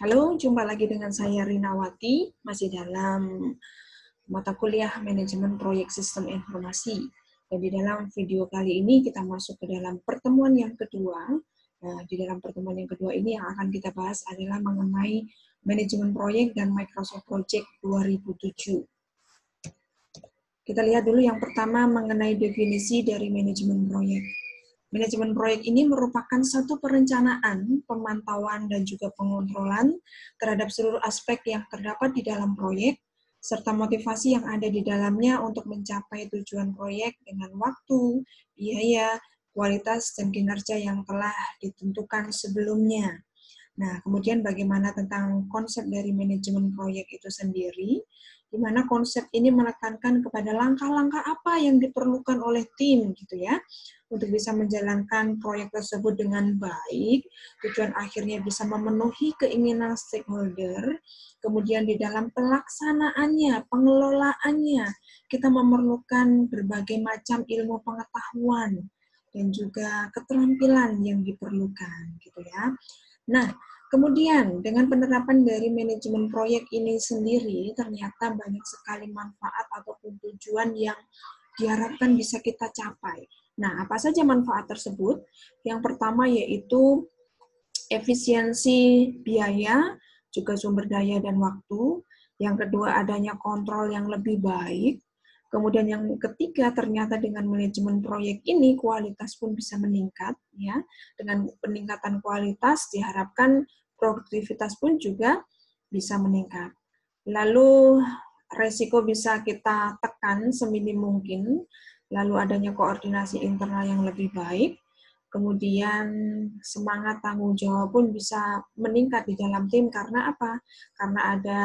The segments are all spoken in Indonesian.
Halo, jumpa lagi dengan saya Rinawati, masih dalam mata kuliah Manajemen Proyek Sistem Informasi. Dan di dalam video kali ini kita masuk ke dalam pertemuan yang kedua. Nah, di dalam pertemuan yang kedua ini yang akan kita bahas adalah mengenai manajemen proyek dan Microsoft Project 2007. Kita lihat dulu yang pertama mengenai definisi dari manajemen proyek. Manajemen proyek ini merupakan satu perencanaan, pemantauan, dan juga pengontrolan terhadap seluruh aspek yang terdapat di dalam proyek, serta motivasi yang ada di dalamnya untuk mencapai tujuan proyek dengan waktu, biaya, kualitas, dan kinerja yang telah ditentukan sebelumnya. Nah, kemudian bagaimana tentang konsep dari manajemen proyek itu sendiri, di mana konsep ini menekankan kepada langkah-langkah apa yang diperlukan oleh tim, gitu ya, untuk bisa menjalankan proyek tersebut dengan baik, tujuan akhirnya bisa memenuhi keinginan stakeholder, kemudian di dalam pelaksanaannya, pengelolaannya, kita memerlukan berbagai macam ilmu pengetahuan dan juga keterampilan yang diperlukan, gitu ya. Nah, kemudian dengan penerapan dari manajemen proyek ini sendiri, ternyata banyak sekali manfaat ataupun tujuan yang diharapkan bisa kita capai. Nah, apa saja manfaat tersebut? Yang pertama yaitu efisiensi biaya, juga sumber daya dan waktu. Yang kedua, adanya kontrol yang lebih baik. Kemudian yang ketiga, ternyata dengan manajemen proyek ini kualitas pun bisa meningkat, ya. Dengan peningkatan kualitas diharapkan produktivitas pun juga bisa meningkat. Lalu resiko bisa kita tekan seminim mungkin, lalu adanya koordinasi internal yang lebih baik, kemudian semangat tanggung jawab pun bisa meningkat di dalam tim karena apa? Karena ada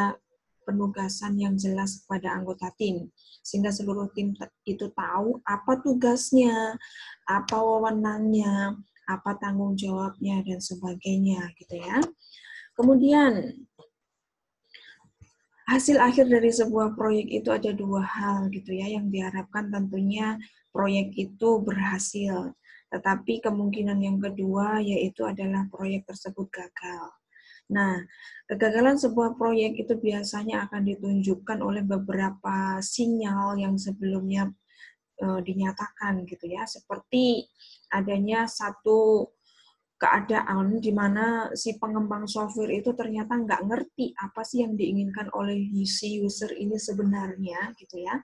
penugasan yang jelas kepada anggota tim, sehingga seluruh tim itu tahu apa tugasnya, apa wewenangnya, apa tanggung jawabnya, dan sebagainya, gitu ya. Kemudian, hasil akhir dari sebuah proyek itu ada dua hal, gitu ya, yang diharapkan tentunya proyek itu berhasil. Tetapi kemungkinan yang kedua yaitu adalah proyek tersebut gagal. Nah, kegagalan sebuah proyek itu biasanya akan ditunjukkan oleh beberapa sinyal yang sebelumnya dinyatakan gitu ya, seperti adanya satu keadaan di mana si pengembang software itu ternyata nggak ngerti apa sih yang diinginkan oleh si user ini sebenarnya gitu ya.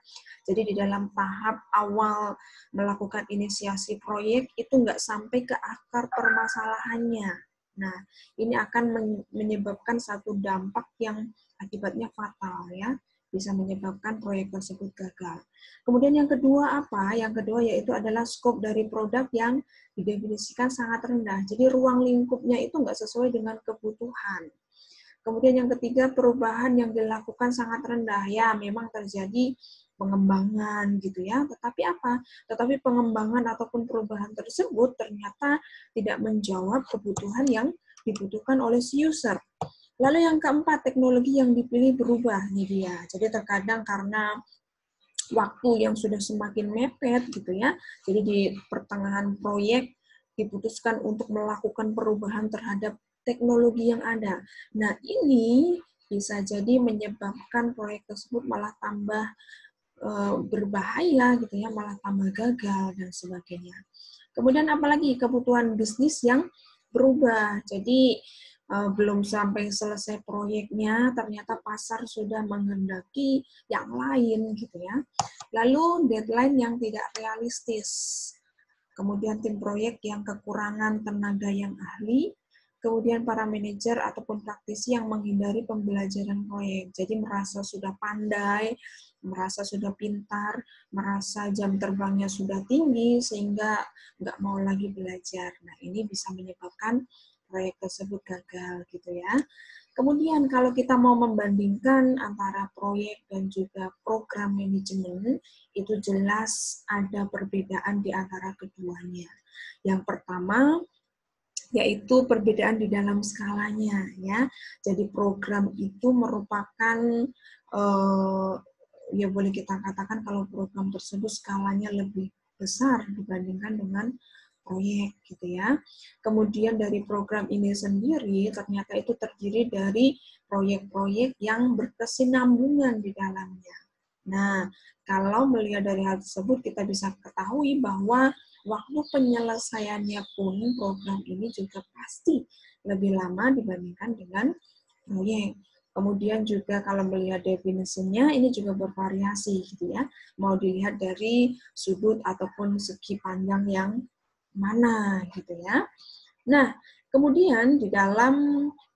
Jadi di dalam tahap awal melakukan inisiasi proyek itu nggak sampai ke akar permasalahannya. Nah, ini akan menyebabkan satu dampak yang akibatnya fatal ya, bisa menyebabkan proyek tersebut gagal. Kemudian yang kedua apa? Yang kedua yaitu adalah skop dari produk yang didefinisikan sangat rendah. Jadi ruang lingkupnya itu nggak sesuai dengan kebutuhan. Kemudian yang ketiga, perubahan yang dilakukan sangat rendah. Ya, memang terjadi pengembangan gitu ya. Tetapi apa? Tetapi pengembangan ataupun perubahan tersebut ternyata tidak menjawab kebutuhan yang dibutuhkan oleh si user. Lalu yang keempat, teknologi yang dipilih berubah nih dia. Jadi terkadang karena waktu yang sudah semakin mepet gitu ya. Jadi di pertengahan proyek diputuskan untuk melakukan perubahan terhadap teknologi yang ada. Nah, ini bisa jadi menyebabkan proyek tersebut malah tambah berbahaya gitu ya, malah tambah gagal dan sebagainya. Kemudian apalagi kebutuhan bisnis yang berubah. Jadi belum sampai selesai proyeknya, ternyata pasar sudah menghendaki yang lain gitu ya. Lalu deadline yang tidak realistis. Kemudian tim proyek yang kekurangan tenaga yang ahli, kemudian para manajer ataupun praktisi yang menghindari pembelajaran proyek. Jadi merasa sudah pandai, merasa sudah pintar, merasa jam terbangnya sudah tinggi, sehingga nggak mau lagi belajar. Nah, ini bisa menyebabkan proyek tersebut gagal gitu ya. Kemudian kalau kita mau membandingkan antara proyek dan juga program manajemen, itu jelas ada perbedaan di antara keduanya. Yang pertama, yaitu perbedaan di dalam skalanya ya. Jadi program itu merupakan ya boleh kita katakan kalau program tersebut skalanya lebih besar dibandingkan dengan proyek gitu ya. Kemudian dari program ini sendiri ternyata itu terdiri dari proyek-proyek yang berkesinambungan di dalamnya. Nah, kalau melihat dari hal tersebut kita bisa ketahui bahwa waktu penyelesaiannya pun program ini juga pasti lebih lama dibandingkan dengan proyek. Kemudian juga kalau melihat definisinya ini juga bervariasi gitu ya. Mau dilihat dari sudut ataupun segi pandang yang mana gitu ya. Nah, kemudian di dalam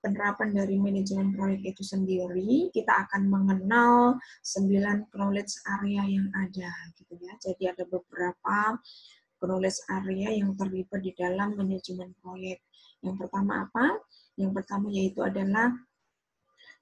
penerapan dari manajemen proyek itu sendiri, kita akan mengenal 9 knowledge area yang ada gitu ya. Jadi ada beberapa knowledge area yang terlibat di dalam manajemen proyek. Yang pertama apa? Yang pertama yaitu adalah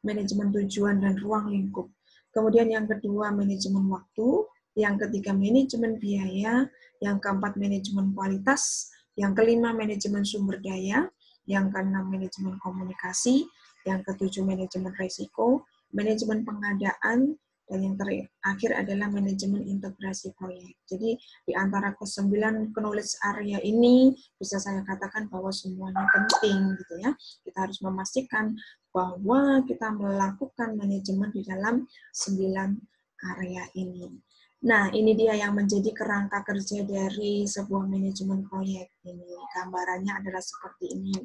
manajemen tujuan dan ruang lingkup. Kemudian yang kedua, manajemen waktu. Yang ketiga, manajemen biaya. Yang keempat, manajemen kualitas. Yang kelima, manajemen sumber daya. Yang keenam, manajemen komunikasi. Yang ketujuh, manajemen risiko. Manajemen pengadaan. Dan yang terakhir adalah manajemen integrasi proyek. Jadi, di antara ke-9 knowledge area ini, bisa saya katakan bahwa semuanya penting, gitu ya. Kita harus memastikan bahwa kita melakukan manajemen di dalam 9 area ini. Nah, ini dia yang menjadi kerangka kerja dari sebuah manajemen proyek ini. Gambarannya adalah seperti ini.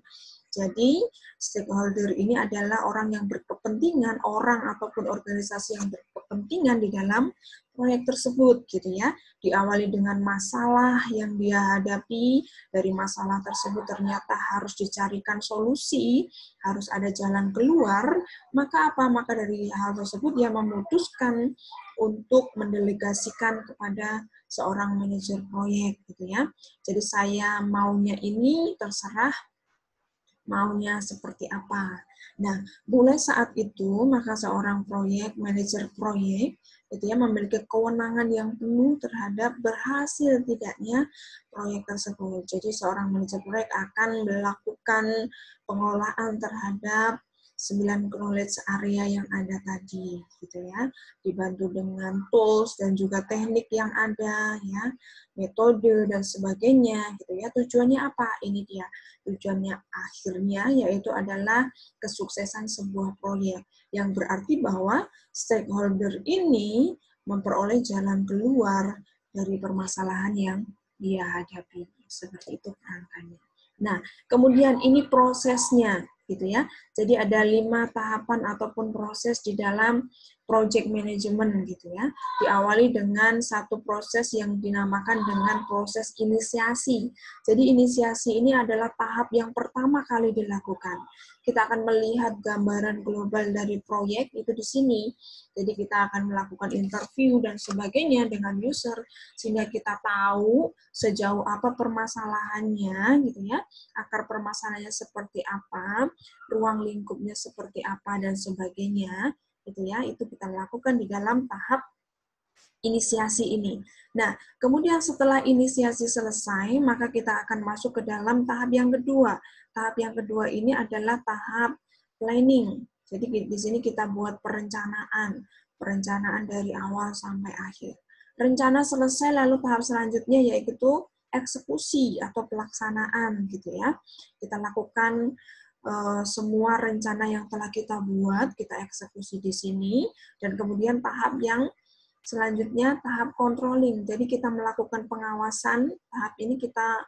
Jadi, stakeholder ini adalah orang yang berkepentingan, orang ataupun organisasi yang berkepentingan di dalam proyek tersebut, gitu ya. Diawali dengan masalah yang dia hadapi, dari masalah tersebut ternyata harus dicarikan solusi, harus ada jalan keluar, maka apa? Maka dari hal tersebut dia memutuskan untuk mendelegasikan kepada seorang manajer proyek, gitu ya. Jadi saya maunya ini terserah maunya seperti apa. Nah, mulai saat itu, maka seorang manajer proyek, itu ya memiliki kewenangan yang penuh terhadap berhasil tidaknya proyek tersebut. Jadi, seorang manajer proyek akan melakukan pengelolaan terhadap 9 knowledge area yang ada tadi, gitu ya. Dibantu dengan tools dan juga teknik yang ada, ya, metode dan sebagainya, gitu ya. Tujuannya apa? Ini dia. Tujuannya akhirnya yaitu adalah kesuksesan sebuah proyek, yang berarti bahwa stakeholder ini memperoleh jalan keluar dari permasalahan yang dia hadapi. Seperti itu kerangkanya. Nah, kemudian ini prosesnya, gitu ya. Jadi ada 5 tahapan ataupun proses di dalam project management, gitu ya. Diawali dengan satu proses yang dinamakan dengan proses inisiasi. Jadi inisiasi ini adalah tahap yang pertama kali dilakukan. Kita akan melihat gambaran global dari proyek itu di sini. Jadi kita akan melakukan interview dan sebagainya dengan user sehingga kita tahu sejauh apa permasalahannya, gitu ya. Akar permasalahannya seperti apa, ruang lingkupnya seperti apa dan sebagainya, gitu ya. Itu kita lakukan di dalam tahap inisiasi ini. Nah, kemudian setelah inisiasi selesai, maka kita akan masuk ke dalam tahap yang kedua. Tahap yang kedua ini adalah tahap planning. Jadi di sini kita buat perencanaan dari awal sampai akhir. Rencana selesai, lalu tahap selanjutnya yaitu eksekusi atau pelaksanaan, gitu ya. Kita lakukan semua rencana yang telah kita buat, kita eksekusi di sini, dan kemudian tahap yang selanjutnya tahap controlling. Jadi kita melakukan pengawasan, tahap ini kita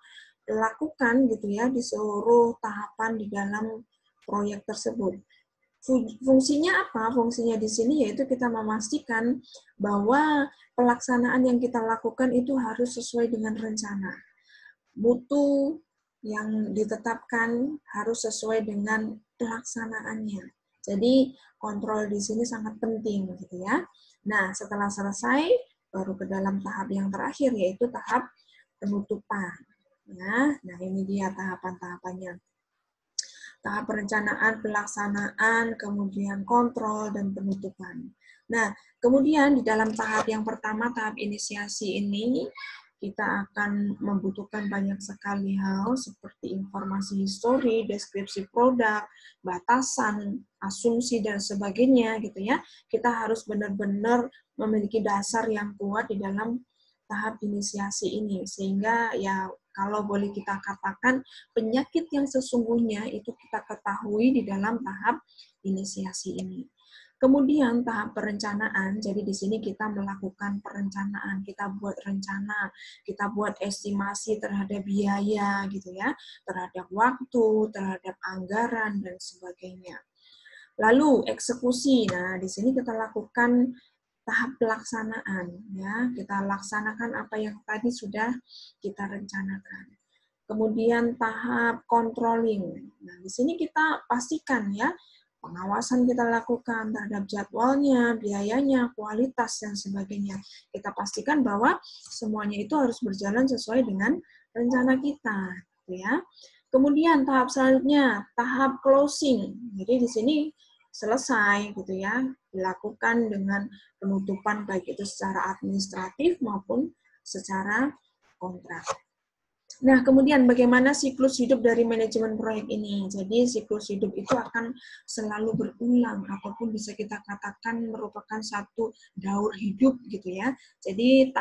lakukan gitu ya di seluruh tahapan di dalam proyek tersebut. Fungsinya apa? Fungsinya di sini yaitu kita memastikan bahwa pelaksanaan yang kita lakukan itu harus sesuai dengan rencana. Mutu yang ditetapkan harus sesuai dengan pelaksanaannya. Jadi kontrol di sini sangat penting gitu ya. Nah, setelah selesai baru ke dalam tahap yang terakhir yaitu tahap penutupan. Ya, nah ini dia tahapan-tahapannya. Tahap perencanaan, pelaksanaan, kemudian kontrol, dan penutupan. Nah, kemudian di dalam tahap yang pertama, tahap inisiasi ini, kita akan membutuhkan banyak sekali hal seperti informasi histori, deskripsi produk, batasan, asumsi, dan sebagainya, gitu ya. Kita harus benar-benar memiliki dasar yang kuat di dalam tahap inisiasi ini, sehingga ya kalau boleh kita katakan penyakit yang sesungguhnya itu kita ketahui di dalam tahap inisiasi ini. Kemudian tahap perencanaan, jadi di sini kita melakukan perencanaan, kita buat rencana, kita buat estimasi terhadap biaya gitu ya, terhadap waktu, terhadap anggaran dan sebagainya. Lalu eksekusi, nah di sini kita lakukan tahap pelaksanaan, ya kita laksanakan apa yang tadi sudah kita rencanakan. Kemudian tahap controlling. Nah, di sini kita pastikan ya, pengawasan kita lakukan terhadap jadwalnya, biayanya, kualitas, dan sebagainya. Kita pastikan bahwa semuanya itu harus berjalan sesuai dengan rencana kita. Gitu ya. Kemudian tahap selanjutnya, tahap closing. Jadi di sini selesai gitu ya, dilakukan dengan penutupan baik itu secara administratif maupun secara kontrak. Nah, kemudian bagaimana siklus hidup dari manajemen proyek ini? Jadi, siklus hidup itu akan selalu berulang, ataupun bisa kita katakan merupakan satu daur hidup gitu ya. Jadi,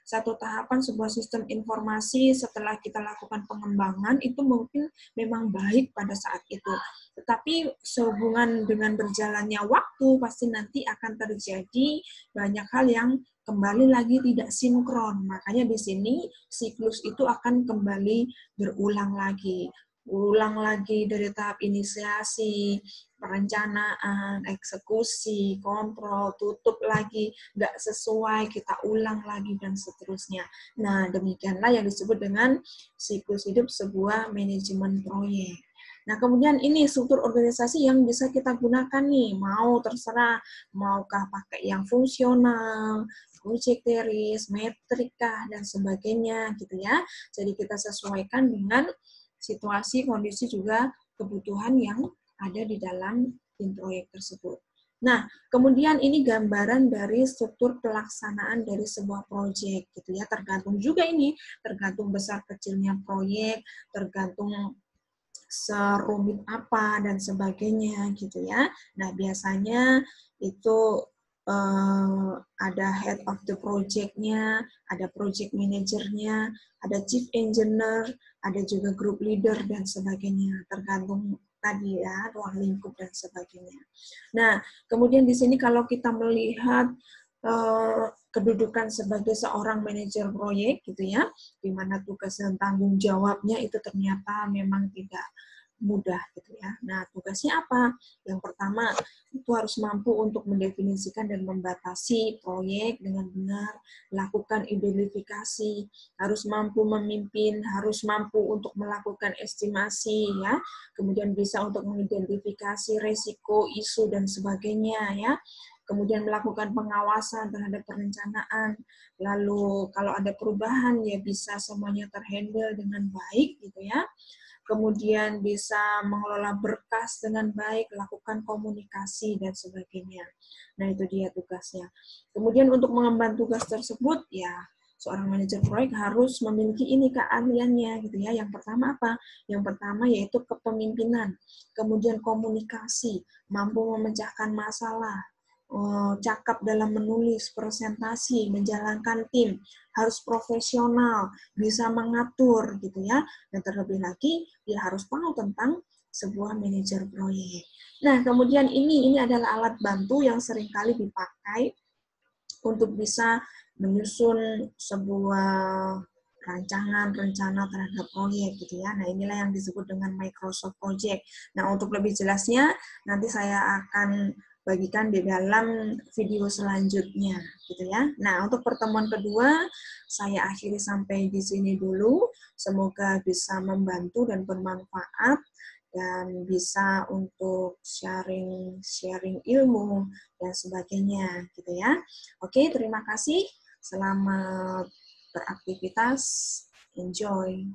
satu tahapan sebuah sistem informasi setelah kita lakukan pengembangan itu mungkin memang baik pada saat itu. Tetapi sehubungan dengan berjalannya waktu, pasti nanti akan terjadi banyak hal yang kembali lagi tidak sinkron. Makanya di sini siklus itu akan kembali berulang lagi. Ulang lagi dari tahap inisiasi, perencanaan, eksekusi, kontrol, tutup lagi, nggak sesuai, kita ulang lagi, dan seterusnya. Nah, demikianlah yang disebut dengan siklus hidup sebuah manajemen proyek. Nah, kemudian ini struktur organisasi yang bisa kita gunakan nih, mau terserah, maukah pakai yang fungsional, project theories, metrika, dan sebagainya gitu ya. Jadi kita sesuaikan dengan situasi, kondisi, juga kebutuhan yang ada di dalam tim proyek tersebut. Nah, kemudian ini gambaran dari struktur pelaksanaan dari sebuah proyek gitu ya. Tergantung juga ini, tergantung besar kecilnya proyek, tergantung serumit apa dan sebagainya gitu ya. Nah, biasanya itu ada head of the project-nya, ada project manager-nya, ada chief engineer, ada juga group leader dan sebagainya, tergantung tadi ya, ruang lingkup dan sebagainya. Nah, kemudian di sini kalau kita melihat kedudukan sebagai seorang manajer proyek gitu ya, di mana tugas dan tanggung jawabnya itu ternyata memang tidak mudah gitu ya. Nah, tugasnya apa? Yang pertama, itu harus mampu untuk mendefinisikan dan membatasi proyek dengan benar, lakukan identifikasi, harus mampu memimpin, harus mampu untuk melakukan estimasi ya, kemudian bisa untuk mengidentifikasi resiko, isu dan sebagainya ya. Kemudian melakukan pengawasan terhadap perencanaan, lalu kalau ada perubahan ya bisa semuanya terhandle dengan baik gitu ya. Kemudian bisa mengelola berkas dengan baik, lakukan komunikasi dan sebagainya. Nah, itu dia tugasnya. Kemudian untuk mengemban tugas tersebut ya seorang manajer proyek harus memiliki ini keahliannya gitu ya. Yang pertama apa? Yang pertama yaitu kepemimpinan, kemudian komunikasi, mampu memecahkan masalah, cakap dalam menulis, presentasi, menjalankan tim, harus profesional, bisa mengatur gitu ya. Dan terlebih lagi dia harus tahu tentang sebuah manajer proyek. Nah, kemudian ini adalah alat bantu yang seringkali dipakai untuk bisa menyusun sebuah rancangan rencana terhadap proyek gitu ya. Nah, inilah yang disebut dengan Microsoft Project. Nah, untuk lebih jelasnya nanti saya akan bagikan di dalam video selanjutnya gitu ya. Nah, untuk pertemuan kedua saya akhiri sampai di sini dulu. Semoga bisa membantu dan bermanfaat dan bisa untuk sharing ilmu dan sebagainya gitu ya. Oke, terima kasih. Selamat beraktivitas. Enjoy.